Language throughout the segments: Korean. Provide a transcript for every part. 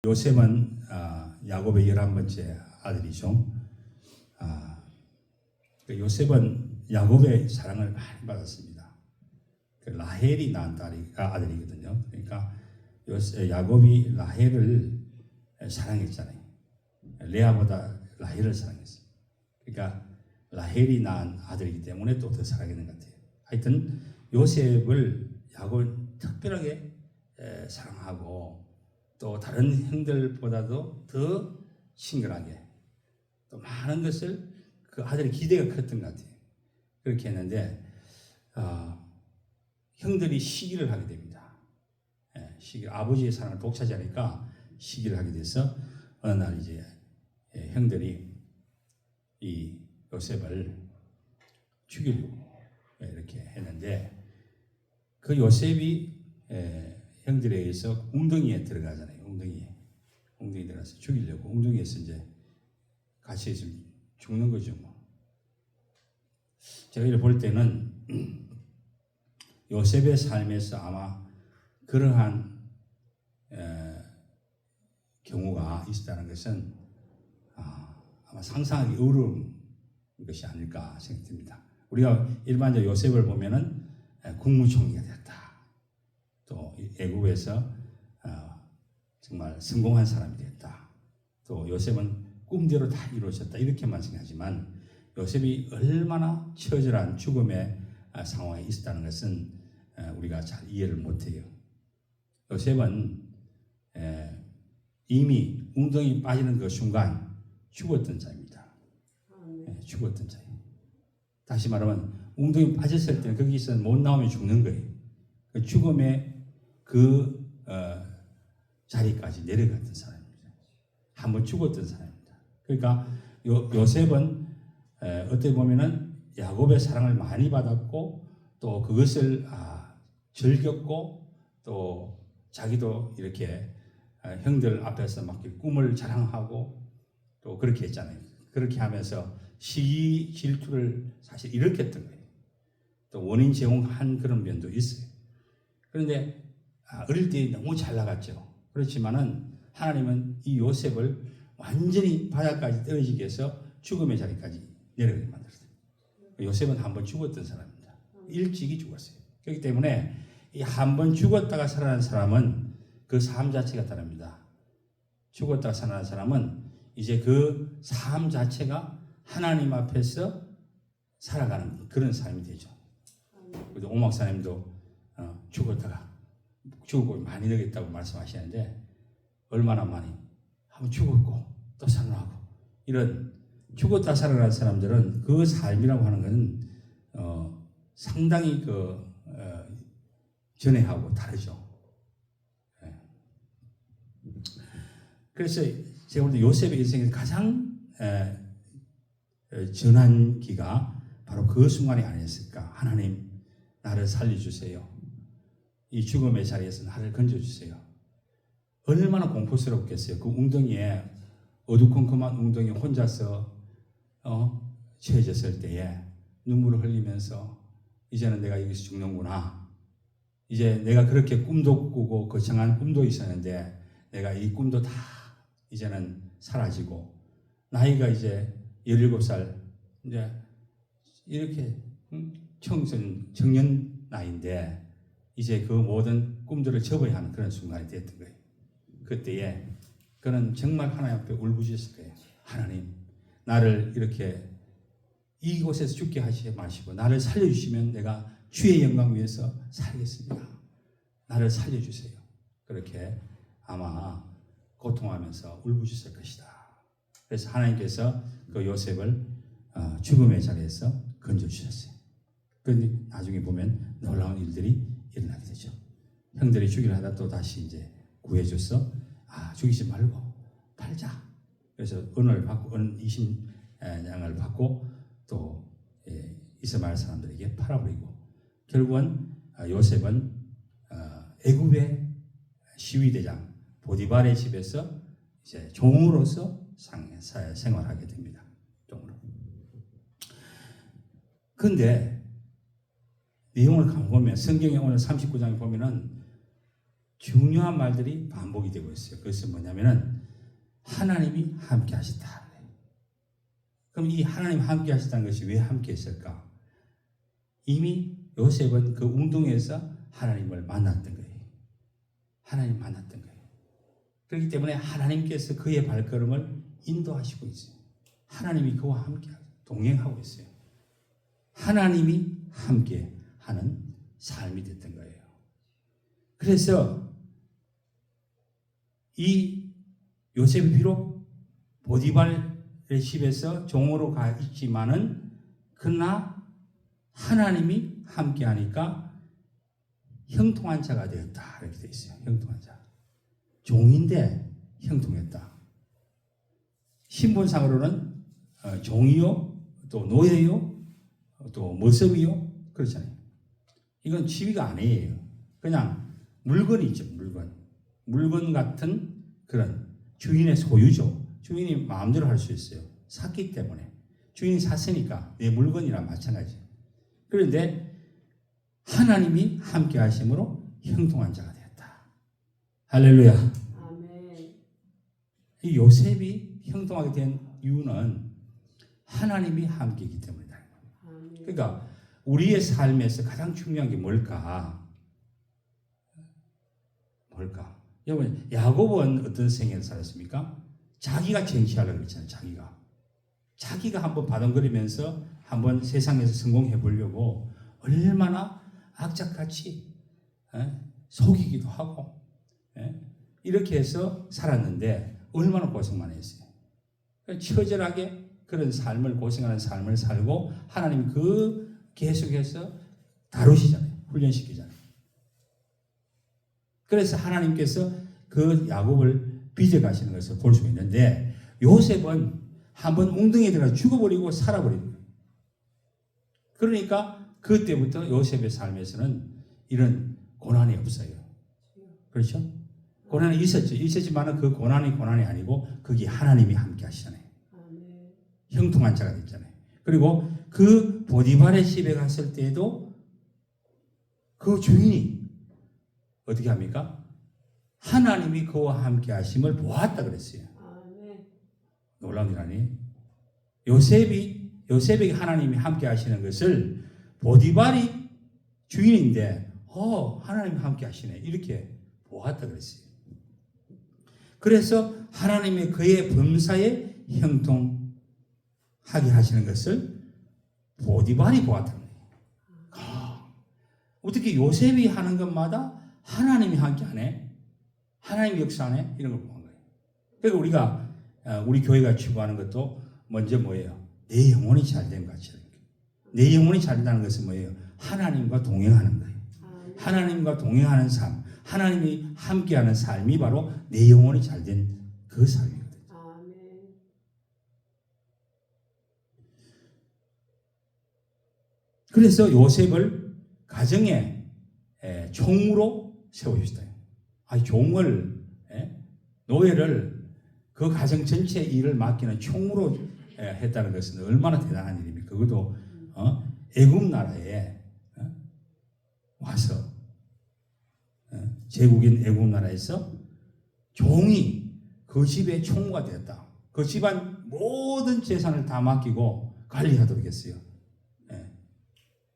요셉은 야곱의 11번째 아들이죠. 요셉은 야곱의 사랑을 많이 받았습니다. 라헬이 낳은 아들이거든요. 그러니까 야곱이 라헬을 사랑했잖아요. 레아보다 라헬을 사랑했어요. 그러니까 라헬이 낳은 아들이기 때문에 또 더 사랑했는 것 같아요. 하여튼 요셉을 야곱은 특별하게 사랑하고 또 다른 형들보다도 더 친근하게 또 많은 것을 그 아들의 기대가 컸던 것 같아요. 그렇게 했는데 형들이 시기를 하게 됩니다. 아버지의 사랑을 독차지하니까 시기를 하게 돼서 어느 날 이제 형들이 이 요셉을 죽이려고 이렇게 했는데 그 요셉이 형들에 의해서 웅덩이에 들어가잖아요. 웅덩이 들어가서 죽이려고 웅덩이에서 이제 같이 있으면 죽는 거죠. 뭐. 제가 이를 볼 때는 요셉의 삶에서 아마 그러한 경우가 있었다는 것은 아마 상상하기 어려운 것이 아닐까 생각됩니다. 우리가 일반적으로 요셉을 보면은 국무총리가 됐다. 또 애국에서 정말 성공한 사람이 됐다. 또 요셉은 꿈대로 다 이루어졌다. 이렇게만 생각하지만 요셉이 얼마나 처절한 죽음의 상황에 있었다는 것은 우리가 잘 이해를 못해요. 요셉은 이미 웅덩이 빠지는 그 순간 죽었던 자입니다. 죽었던 자예요. 다시 말하면 웅덩이 빠졌을 때는 거기서 못 나오면 죽는 거예요. 그 죽음의 그 자리까지 내려갔던 사람입니다. 한번 죽었던 사람입니다. 그러니까 요셉은 어떻게 보면은 야곱의 사랑을 많이 받았고 또 그것을 즐겼고 또 자기도 이렇게 형들 앞에서 막 꿈을 자랑하고 또 그렇게 했잖아요. 그렇게 하면서 시기 질투를 사실 일으켰던 거예요. 또 원인 제공한 그런 면도 있어요. 그런데 어릴 때 너무 잘 나갔죠. 그렇지만은 하나님은 이 요셉을 완전히 바닥까지 떨어지게 해서 죽음의 자리까지 내려가게 만들었어요. 요셉은 한번 죽었던 사람입니다. 일찍이 죽었어요. 그렇기 때문에 이 한번 죽었다가 살아난 사람은 그 삶 자체가 다릅니다. 죽었다가 살아난 사람은 이제 그 삶 자체가 하나님 앞에서 살아가는 그런 삶이 되죠. 그래서 오 목사님도 죽었다가 죽고 많이 되겠다고 말씀하시는데 얼마나 많이 한번 죽었고 또 살아나고 이런 죽었다 살아난 사람들은 그 삶이라고 하는 것은 상당히 전에하고 다르죠. 그래서 제가 볼 때 요셉의 인생에서 가장 전환기가 바로 그 순간이 아니었을까. 하나님 나를 살려주세요. 이 죽음의 자리에서 나를 건져주세요. 얼마나 공포스럽겠어요. 그 웅덩이에 어두컴컴한 웅덩이에 혼자서 처해졌을 때에 눈물을 흘리면서 이제는 내가 여기서 죽는구나. 이제 내가 그렇게 꿈도 꾸고 거창한 꿈도 있었는데 내가 이 꿈도 다 이제는 사라지고 나이가 이제 17살 이제 이렇게 청년 나이인데 이제 그 모든 꿈들을 접어야 하는 그런 순간이 됐던 거예요. 그때에 그는 정말 하나님 앞에 울부짖었을 거예요. 하나님 나를 이렇게 이곳에서 죽게 하시지 마시고 나를 살려주시면 내가 주의 영광 위해서 살겠습니다. 나를 살려주세요. 그렇게 아마 고통하면서 울부짖을 것이다. 그래서 하나님께서 그 요셉을 죽음의 자리에서 건져주셨어요. 그런데 나중에 보면 놀라운 일들이 일어나게 되죠. 형들이 죽이려 하다 또 다시 이제 구해줘서 죽이지 말고 팔자. 그래서 은을 받고 은 20냥을 받고 또 이스마엘 사람들에게 팔아버리고 결국은 요셉은 애굽의 시위대장 보디발의 집에서 이제 종으로서 생활하게 됩니다. 종으로. 그런데 내용을 가만 보면 성경에 오늘 39장에 보면은 중요한 말들이 반복이 되고 있어요. 그것은 뭐냐면은 하나님이 함께 하시다. 그럼 이 하나님 함께 하시다는 것이 왜 함께 했을까? 이미 요셉은 그 웅덩이에서 하나님을 만났던 거예요. 하나님 만났던 거예요. 그렇기 때문에 하나님께서 그의 발걸음을 인도하시고 있어요. 하나님이 그와 함께 동행하고 있어요. 하나님이 함께 하는 삶이 됐던 거예요. 그래서 이 요셉이 비록 보디발의 집에서 종으로 가 있지만은 그러나 하나님이 함께 하니까 형통한 자가 되었다. 이렇게 되어 있어요. 형통한 자. 종인데 형통했다. 신분상으로는 종이요, 또 노예요, 또 모습이요. 그렇잖아요. 이건 지위가 아니에요. 그냥 물건이죠. 물건 같은 그런 주인의 소유죠. 주인이 마음대로 할 수 있어요. 샀기 때문에. 주인이 샀으니까 내 물건이랑 마찬가지예요. 그런데 하나님이 함께 하심으로 형통한 자가 되었다. 할렐루야. 아멘. 이 요셉이 형통하게 된 이유는 하나님이 함께이기 때문이다. 그러니까 우리의 삶에서 가장 중요한 게 뭘까? 여러분, 야곱은 어떤 생애를 살았습니까? 자기가 쟁취하려고 했잖아요. 자기가 한번 바둥거리면서 한번 세상에서 성공해 보려고 얼마나 악착같이 속이기도 하고 이렇게 해서 살았는데 얼마나 고생만 했어요. 처절하게 그런 삶을 고생하는 삶을 살고 하나님 그 계속해서 다루시잖아요. 훈련시키잖아요. 그래서 하나님께서 그 야곱을 빚어가시는 것을 볼 수 있는데 요셉은 한번 웅덩이에 들어가 죽어버리고 살아버린 거예요. 그러니까 그때부터 요셉의 삶에서는 이런 고난이 없어요. 그렇죠? 고난이 있었지만 그 고난이 아니고 그게 하나님이 함께 하시잖아요. 형통한 자가 됐잖아요. 그리고 그 보디발의 집에 갔을 때에도 그 주인이 어떻게 합니까? 하나님이 그와 함께 하심을 보았다 그랬어요. 놀라운 일 아니에요? 요셉에게 하나님이 함께 하시는 것을 보디발이 주인인데 하나님이 함께 하시네 이렇게 보았다 그랬어요. 그래서 하나님이 그의 범사에 형통하게 하시는 것을 보디발이 보았다는 거예요. 어떻게 요셉이 하는 것마다 하나님이 함께 하네? 하나님이 역사하네? 이런 걸 보는 거예요. 그러니까 우리가 우리 교회가 추구하는 것도 먼저 뭐예요? 내 영혼이 잘된 것 같아요. 내 영혼이 잘된다는 것은 뭐예요? 하나님과 동행하는 거예요. 하나님과 동행하는 삶, 하나님이 함께하는 삶이 바로 내 영혼이 잘된 그 삶이거든요. 그래서 요셉을 가정의 총으로 세우셨어요. 종을 노예를 그 가정 전체 일을 맡기는 총으로 했다는 것은 얼마나 대단한 일입니까? 그것도 애굽 나라에 와서 제국인 애굽 나라에서 종이 그 집의 총무가 되었다. 그 집안 모든 재산을 다 맡기고 관리하도록 했어요.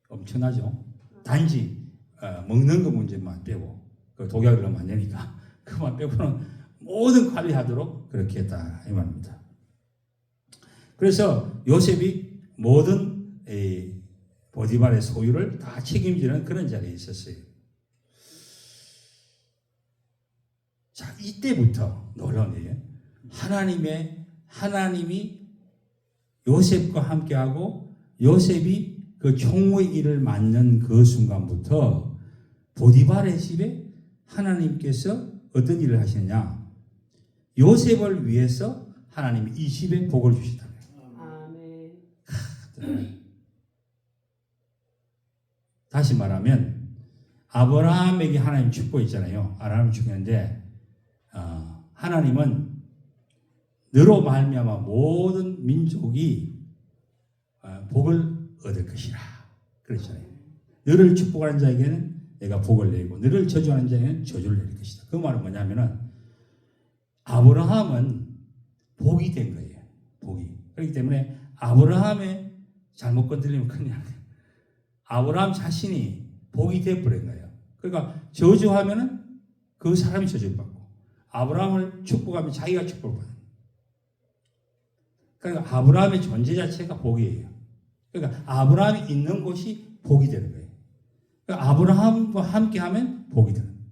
엄청나죠? 단지 먹는 거 문제만 빼고 그 독약을 넣으면 안 되니까 그만 빼고는 모든 관리하도록 그렇게 했다 이 말입니다. 그래서 요셉이 모든 보디발의 소유를 다 책임지는 그런 자리에 있었어요. 자, 이때부터 놀라운 일이에요. 하나님이 요셉과 함께하고 요셉이 그 총무의 일을 맡는 그 순간부터 보디발의 집에 하나님께서 어떤 일을 하시느냐? 요셉을 위해서 하나님이 이 집에 복을 주시다. 아멘. 다시 말하면 아브라함에게 하나님 축복 있잖아요. 아브라함 축복인데 하나님은 너로 말미암아 모든 민족이 복을 얻을 것이라 그랬잖아요. 너를 축복하는 자에게는 내가 복을 내리고 너를 저주하는 자에게는 저주를 내릴 것이다. 그 말은 뭐냐면은 아브라함은 복이 된 거예요. 복이. 그렇기 때문에 아브라함의 잘못 건드리면 큰일 나요. 아브라함 자신이 복이 되어버린 거예요. 그러니까 저주하면은 그 사람이 저주를 받고 아브라함을 축복하면 자기가 축복을 받아요. 그러니까 아브라함의 존재 자체가 복이에요. 그러니까 아브라함이 있는 곳이 복이 되는 거예요. 그러니까 아브라함과 함께하면 복이 되는 거예요.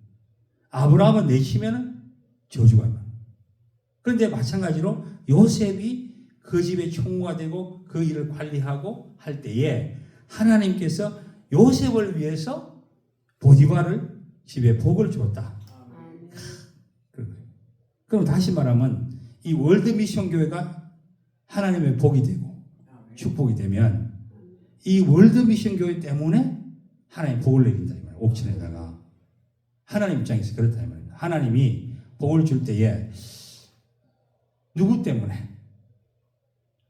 아브라함을 내치면 저주가 있는 거예요. 그런데 마찬가지로 요셉이 그 집의 총무가 되고 그 일을 관리하고 할 때에 하나님께서 요셉을 위해서 보디발을 집에 복을 주었다. 그럼 다시 말하면 이 월드 미션 교회가 하나님의 복이 되고 축복이 되면 이 월드 미션 교회 때문에 하나님 복을 내린다 이 말이에요. 옥천에다가 하나님 입장에서 그렇다 이 말입니다. 하나님이 복을 줄 때에 누구 때문에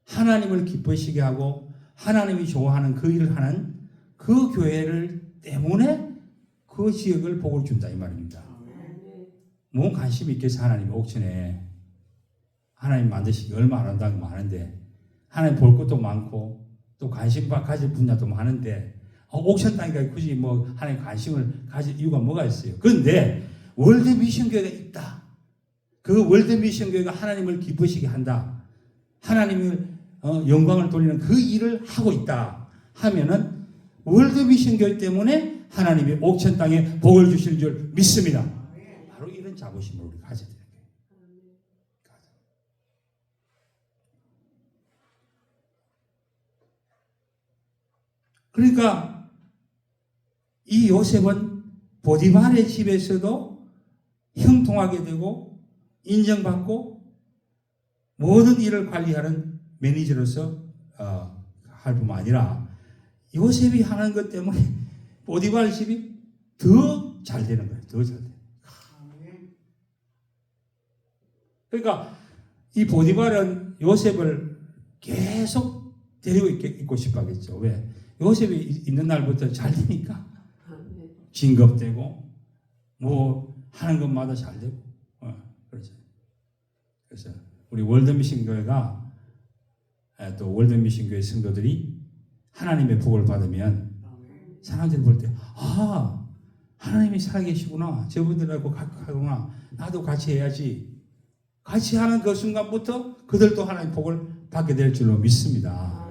하나님을 기쁘시게 하고 하나님이 좋아하는 그 일을 하는 그 교회를 때문에 그 지역을 복을 준다 이 말입니다. 뭔 관심이 있겠어. 하나님 옥천에 하나님 만드시기 얼마 안 한다고 많은데 하나님 볼 것도 많고 또 관심 가질 분야도 많은데 옥천 땅이니까 굳이 뭐 하나님 관심을 가질 이유가 뭐가 있어요. 그런데 월드 미션 교회가 있다. 그 월드 미션 교회가 하나님을 기쁘시게 한다. 하나님을 영광을 돌리는 그 일을 하고 있다 하면은 월드 미션 교회 때문에 하나님이 옥천 땅에 복을 주시는 줄 믿습니다. 바로 이런 자부심을 우리 가져야 되는 거예요. 그러니까 이 요셉은 보디발의 집에서도 형통하게 되고 인정받고 모든 일을 관리하는 매니저로서 할 뿐만 아니라 요셉이 하는 것 때문에 보디발 집이 더 잘 되는 거예요. 더 잘 돼요. 그러니까 이 보디발은 요셉을 계속 데리고 있고 싶어 하겠죠. 왜? 요셉이 있는 날부터 잘 되니까 진급되고 뭐 하는 것마다 잘 되고 그렇죠. 그래서 우리 월드미션 교회가 또 월드미션 교회 성도들이 하나님의 복을 받으면 사람들이 볼 때 하나님이 살아계시구나. 저분들하고 하구나. 나도 같이 해야지. 같이 하는 그 순간부터 그들도 하나님의 복을 받게 될 줄로 믿습니다.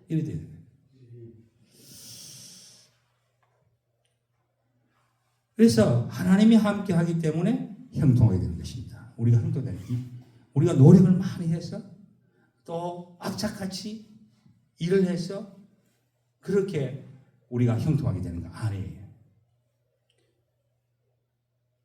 이래 돼요. 그래서 하나님이 함께 하기 때문에 형통하게 되는 것입니다. 우리가 형통되는 우리가 노력을 많이 해서 또 악착같이 일을 해서 그렇게 우리가 형통하게 되는 거 아니에요.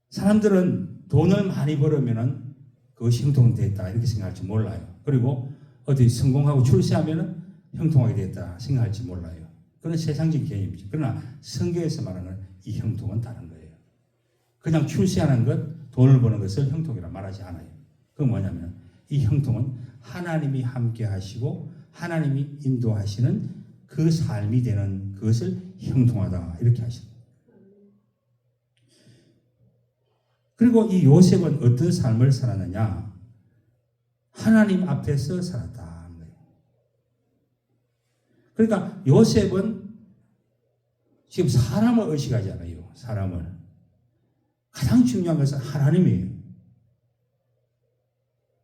사람들은 돈을 많이 벌으면은 그것이 형통됐다 이렇게 생각할지 몰라요. 그리고 어디 성공하고 출세하면은 형통하게 됐다 생각할지 몰라요. 그건 세상적인 개념이죠. 그러나 성경에서 말하는 이 형통은 다른 거예요. 그냥 출세하는 것, 돈을 버는 것을 형통이라 말하지 않아요. 그건 뭐냐면 이 형통은 하나님이 함께 하시고 하나님이 인도하시는 그 삶이 되는 그것을 형통하다 이렇게 하십니다. 그리고 이 요셉은 어떤 삶을 살았느냐? 하나님 앞에서 살았다는 거예요. 그러니까 요셉은 지금 사람을 의식하지 않아요. 사람을. 가장 중요한 것은 하나님이에요.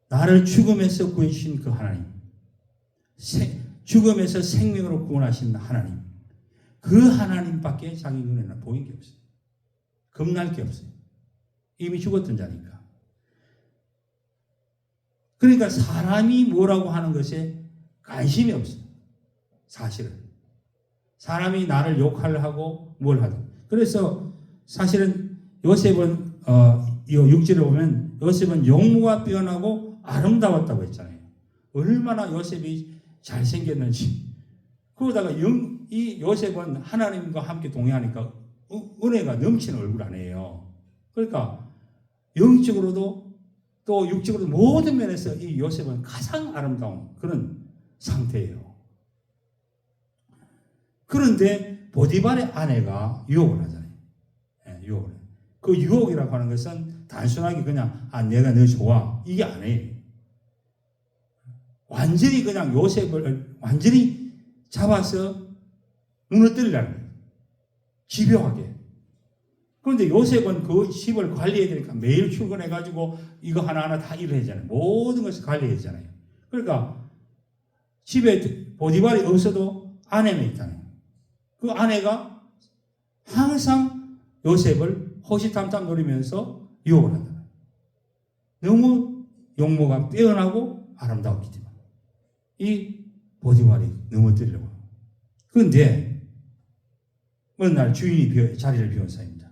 나를 죽음에서 구해주신 그 하나님. 죽음에서 생명으로 구원하신 하나님. 그 하나님밖에 자기 눈에는 보인 게 없어요. 겁날 게 없어요. 이미 죽었던 자니까. 그러니까 사람이 뭐라고 하는 것에 관심이 없어요. 사실은. 사람이 나를 욕하고 뭘 하든. 그래서 사실은 요셉은 6절에 보면 요셉은 용모가 뛰어나고 아름다웠다고 했잖아요. 얼마나 요셉이 잘생겼는지. 그러다가 이 요셉은 하나님과 함께 동행하니까 은혜가 넘치는 얼굴 아니에요. 그러니까 영적으로도 또 육적으로도 모든 면에서 이 요셉은 가장 아름다운 그런 상태예요. 그런데 보디발의 아내가 유혹을 하잖아요. 유혹을 해요. 그 유혹이라고 하는 것은 단순하게 그냥 내가 너 좋아 이게 아니에요. 완전히 그냥 요셉을 완전히 잡아서 무너뜨리려는 거예요. 집요하게. 그런데 요셉은 그 집을 관리해야 되니까 매일 출근해가지고 이거 하나하나 다 일을 해야잖아요. 모든 것을 관리해야 되잖아요. 그러니까 집에 보디발이 없어도 아내는 있잖아요. 그 아내가 항상 요셉을 호시탐탐 노리면서 유혹을 한다. 너무 용모가 뛰어나고 아름다웠기 때문에 이 보디발이 넘어뜨리려고. 그런데 어느 날 주인이 자리를 비운 사이입니다.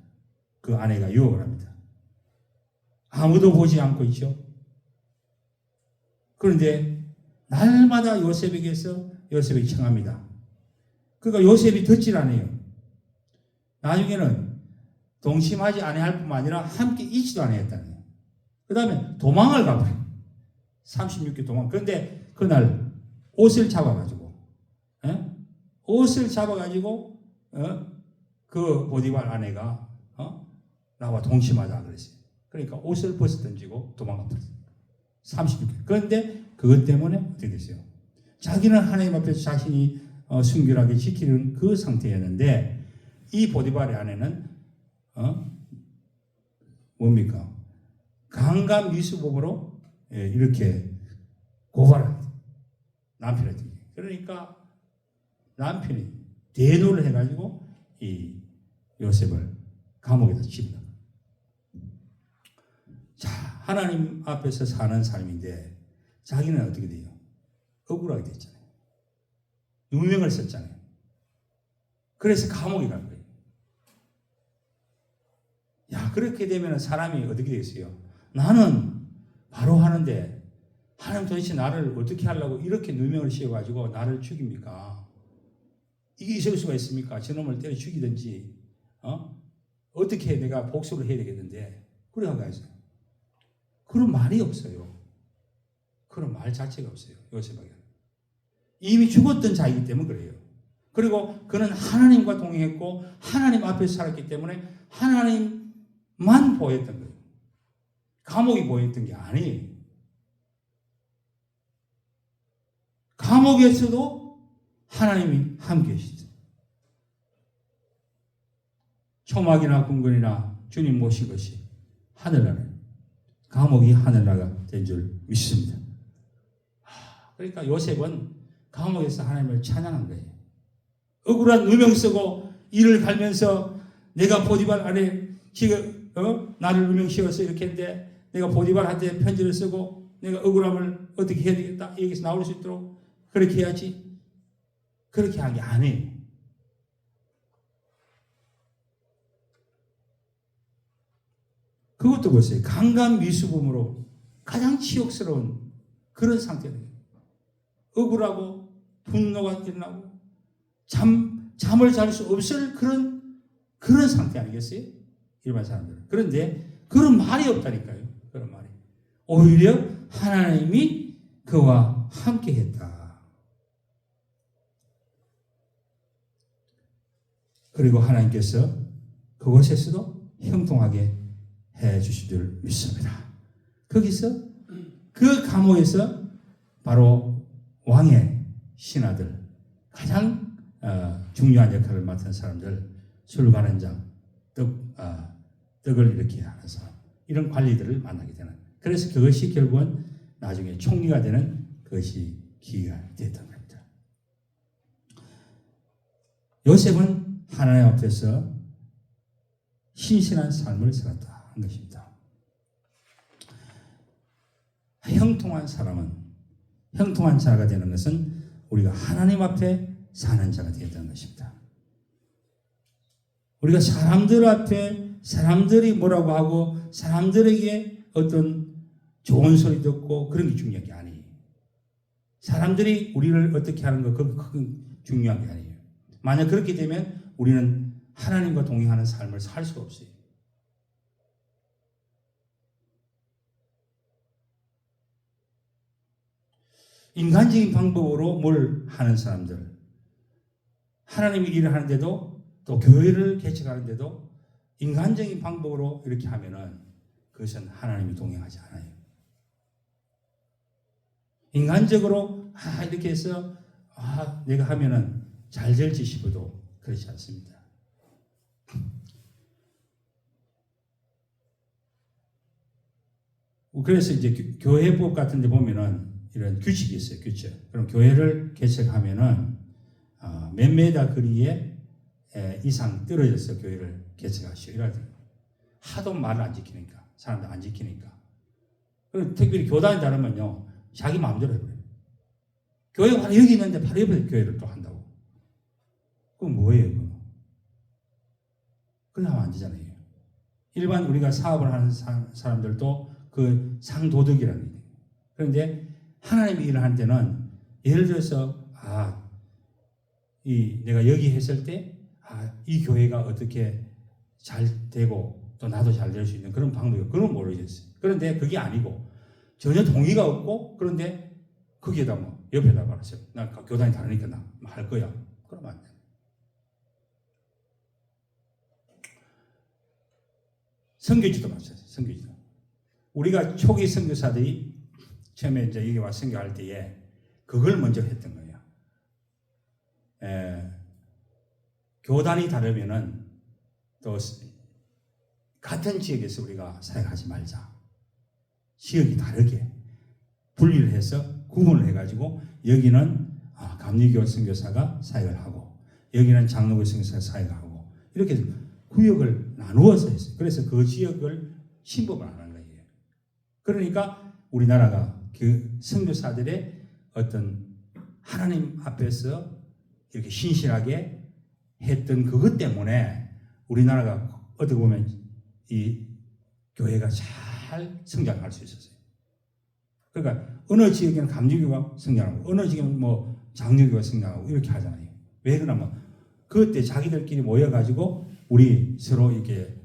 그 아내가 유혹을 합니다. 아무도 보지 않고 있죠. 그런데 날마다 요셉에게서 요셉이 청합니다. 그러니까 요셉이 듣질 않아요. 나중에는 동침하지 않아야 할 뿐만 아니라 함께 있지도 않아야 했다는 거예요. 그 다음에 도망을 가버려요. 36개 도망. 그런데 그날 옷을 잡아가지고 그 보디발 아내가 나와 동침하자 그랬어요. 그러니까 옷을 벗어 던지고 도망가 버렸어요. 36개. 그런데 그것 때문에 어떻게 됐어요? 자기는 하나님 앞에서 자신이 순결하게 지키는 그 상태였는데 이 보디발의 아내는 뭡니까? 강간미수범으로 이렇게 고발합니다. 남편한테. 그러니까 남편이 대노를 해가지고 이 요셉을 감옥에다 집어넣어요. 자, 하나님 앞에서 사는 삶인데 자기는 어떻게 돼요? 억울하게 됐잖아요. 누명을 썼잖아요. 그래서 감옥에 간 거예요. 야, 그렇게 되면 사람이 어떻게 되겠어요? 나는 바로 하는데 하나님 도대체 나를 어떻게 하려고 이렇게 누명을 씌워가지고 나를 죽입니까? 이게 있을 수가 있습니까? 저놈을 때려 죽이든지 어떻게 내가 복수를 해야 되겠는데 그래 하고 있어요. 그런 말이 없어요. 그런 말 자체가 없어요. 요셉에게. 이미 죽었던 자이기 때문에 그래요. 그리고 그는 하나님과 동행했고 하나님 앞에서 살았기 때문에 하나님만 보였던 거예요. 감옥이 보였던 게 아니에요. 감옥에서도 하나님이 함께 계시죠. 초막이나 궁궐이나 주님 모신 것이 하늘나라, 감옥이 하늘나라가 된 줄 믿습니다. 그러니까 요셉은 감옥에서 하나님을 찬양한 거예요. 억울한 누명 쓰고 이를 갈면서 내가 보디발 안에 지금 나를 누명 씌워서 이렇게 했는데 내가 보디발한테 편지를 쓰고 내가 억울함을 어떻게 해야 되겠다 여기서 나올 수 있도록 그렇게 해야지. 그렇게 한 게 아니에요. 그것도 보세요. 강간미수범으로 가장 치욕스러운 그런 상태예요. 억울하고 분노가 일어나고 잠을 잘 수 없을 그런 상태 아니겠어요? 일반 사람들은. 그런데 그런 말이 없다니까요. 그런 말이. 오히려 하나님이 그와 함께 했다. 그리고 하나님께서 그곳에서도 형통하게 해 주신 줄 믿습니다. 거기서 그 감옥에서 바로 왕의 신하들, 가장 중요한 역할을 맡은 사람들, 술 가는 장, 떡을 이렇게 하는 사람, 이런 관리들을 만나게 되는. 그래서 그것이 결국은 나중에 총리가 되는 그것이 기회가 됐던 겁니다. 요셉은 하나님 앞에서 신실한 삶을 살았다 한 것입니다. 형통한 사람은, 형통한 자가 되는 것은 우리가 하나님 앞에 사는 자가 되었다는 것입니다. 우리가 사람들 앞에 사람들이 뭐라고 하고 사람들에게 어떤 좋은 소리 듣고 그런 게 중요한 게 아니에요. 사람들이 우리를 어떻게 하는 거 그건 중요한 게 아니에요. 만약 그렇게 되면 우리는 하나님과 동행하는 삶을 살 수가 없어요. 인간적인 방법으로 뭘 하는 사람들, 하나님의 일을 하는데도 또 교회를 개척하는데도 인간적인 방법으로 이렇게 하면은 그것은 하나님이 동행하지 않아요. 인간적으로 이렇게 해서 내가 하면은 잘 될지 싶어도 그렇지 않습니다. 그래서 이제 교회법 같은 데 보면은 이런 규칙이 있어요. 규칙. 그럼 교회를 개척하면은 몇 메다 거리에 이상 떨어져서 교회를 개척하시오. 이래야 돼요. 하도 말을 안 지키니까. 사람들 안 지키니까. 그리고 특별히 교단이 다르면요. 자기 마음대로 해버려요. 교회가 바로 여기 있는데 바로 옆에 교회를 또 한다고. 그건 뭐예요? 그건? 그러면 안 되잖아요. 일반 우리가 사업을 하는 사람들도 그 상도덕이라는 게. 그런데 하나님의 일을 할 때는 예를 들어서 내가 여기 했을 때 이 교회가 어떻게 잘 되고 또 나도 잘 될 수 있는 그런 방법이 그건 모르겠어요. 그런데 그게 아니고 전혀 동의가 없고 그런데 거기에다 옆에다 말았어요. 나 교단이 다르니까 나 할 거야. 그러면 안 돼. 선교지도 마찬가지예요. 선교지도. 우리가 초기 선교사들이 처음에 이제 여기 와서 선교할 때에 그걸 먼저 했던 거예요. 교단이 다르면은 또 같은 지역에서 우리가 사역하지 말자. 지역이 다르게 분리를 해서 구분을 해가지고 여기는 감리교 선교사가 사역을 하고 여기는 장로교 선교사가 사역을 하고 이렇게 구역을 나누어서 했어요. 그래서 그 지역을 신법을 안 하는 거예요. 그러니까 우리나라가 그 선교사들의 어떤 하나님 앞에서 이렇게 신실하게 했던 그것 때문에 우리나라가 어떻게 보면 이 교회가 잘 성장할 수 있었어요. 그러니까 어느 지역에는 감리교가 성장하고 어느 지역에는 장로교가 성장하고 이렇게 하잖아요. 왜 그러냐면 그때 자기들끼리 모여가지고 우리 서로 이렇게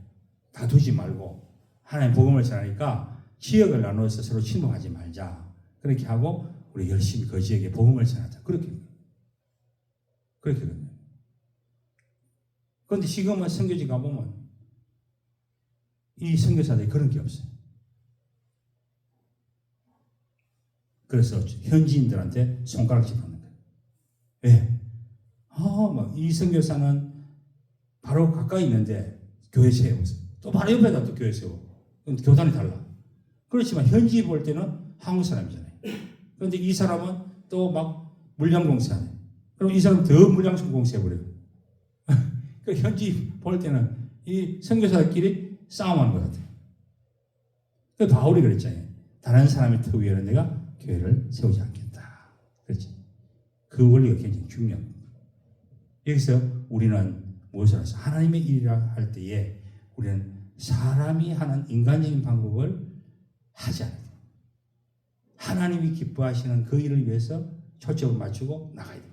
다투지 말고 하나님 복음을 전하니까 지역을 나누어서 서로 침범하지 말자. 그렇게 하고 우리 열심히 그 지역에 복음을 전하자. 그렇게 그렇거든요. 그런데 지금은 선교지 가보면 이 선교사들이 그런 게 없어요. 그래서 현지인들한테 손가락질 하는 거예요. 왜? 이 선교사는 바로 가까이 있는데 교회 세우고 또 바로 옆에다 또 교회 세우고 교단이 달라. 그렇지만 현지 볼 때는 한국 사람이잖아요. 그런데 이 사람은 또 막 물량 공세하네. 그럼 이 사람 더 물량 공세해버려요. 그 현지 볼 때는 이 선교사들끼리 싸움하는 것 같아요. 그 바울이 그랬잖아요. 다른 사람의 터 위에는 내가 교회를 세우지 않겠다. 그렇지. 그 원리가 굉장히 중요합니다. 여기서 우리는 무엇을 해서 하나님의 일이라 할 때에 우리는 사람이 하는 인간적인 방법을 하지 않아요. 하나님이 기뻐하시는 그 일을 위해서 초점을 맞추고 나가야 돼요.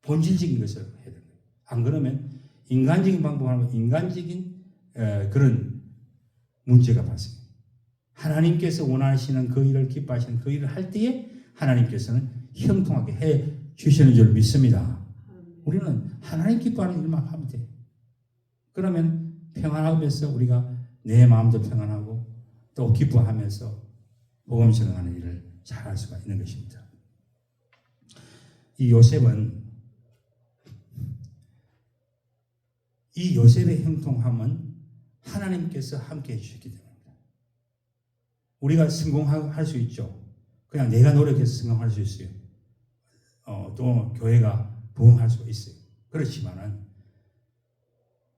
본질적인 것을 해야 돼요. 안 그러면 인간적인 방법을 하면 인간적인 그런 문제가 발생해요. 하나님께서 원하시는 그 일을 기뻐하시는 그 일을 할 때에 하나님께서는 형통하게 해 주시는 줄 믿습니다. 우리는 하나님 기뻐하는 일만 하면 돼요. 그러면 평안하면서 우리가 내 마음도 평안하고 또 기뻐하면서 복음 전하는 일을 잘할 수가 있는 것입니다. 이 요셉의 형통함은 하나님께서 함께 해주셨기 때문입니다. 우리가 성공할 수 있죠. 그냥 내가 노력해서 성공할 수 있어요. 또 교회가 부흥할 수 있어요. 그렇지만은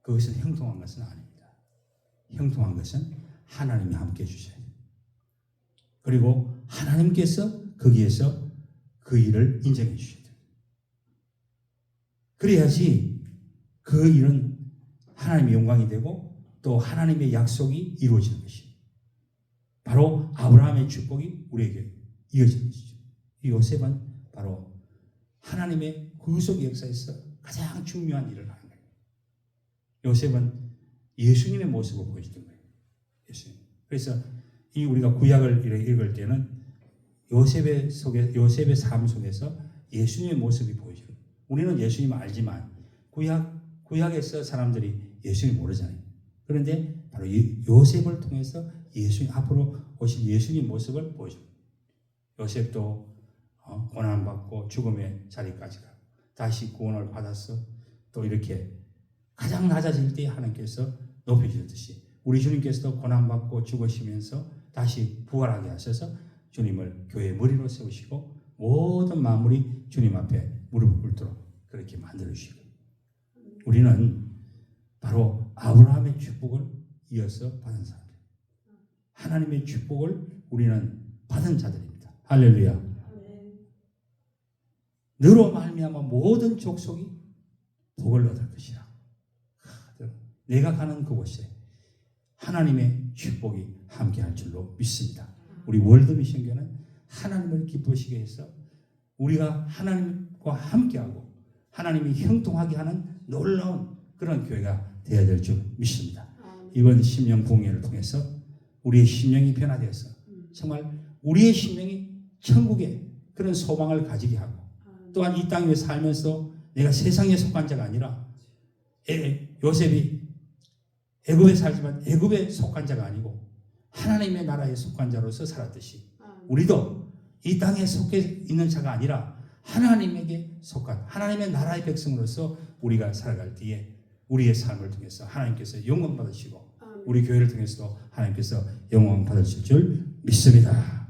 그것은 형통한 것은 아닙니다. 형통한 것은 하나님이 함께 해주셔야 돼요. 그리고 하나님께서 거기에서 그 일을 인정해 주셔야 돼요. 그래야지 그 일은 하나님의 영광이 되고 또 하나님의 약속이 이루어지는 것이에요. 바로 아브라함의 축복이 우리에게 이어지는 것이죠. 이 요셉은 바로 하나님의 구속 역사에서 가장 중요한 일을 하는 거예요. 요셉은 예수님의 모습을 보여주던 거예요. 예수님. 그래서 이 우리가 구약을 읽을 때는 요셉의 삶 속에서 예수님의 모습이 보여져요. 우리는 예수님을 알지만 구약에서 사람들이 예수님을 모르잖아요. 그런데 바로 요셉을 통해서 예수님 앞으로 오신 예수님 모습을 보여줍니다. 요셉도 고난받고 죽음의 자리까지 가고 다시 구원을 받아서 또 이렇게 가장 낮아질 때 하나님께서 높여주듯이 우리 주님께서도 고난받고 죽으시면서 다시 부활하게 하셔서 주님을 교회의 머리로 세우시고 모든 만물이 주님 앞에 무릎을 꿇도록 그렇게 만들어주시고 우리는 바로 아브라함의 축복을 이어서 받은 사람들, 하나님의 축복을 우리는 받은 자들입니다. 할렐루야. 너로 말미암아 모든 족속이 복을 얻을 것이라. 내가 가는 그곳에 하나님의 축복이 함께할 줄로 믿습니다. 우리 월드미션교는 하나님을 기쁘시게 해서 우리가 하나님과 함께하고 하나님이 형통하게 하는 놀라운 그런 교회가 되어야 될 줄 믿습니다. 이번 심령 공예를 통해서 우리의 심령이 변화되어서 정말 우리의 심령이 천국의 그런 소망을 가지게 하고 또한 이 땅에 살면서 내가 세상에 속한 자가 아니라 요셉이 애굽에 살지만 애굽에 속한 자가 아니고 하나님의 나라에 속한 자로서 살았듯이 우리도 이 땅에 속해 있는 자가 아니라 하나님에게 속한 하나님의 나라의 백성으로서 우리가 살아갈 때에 우리의 삶을 통해서 하나님께서 영광 받으시고 우리 교회를 통해서도 하나님께서 영광 받으실 줄 믿습니다.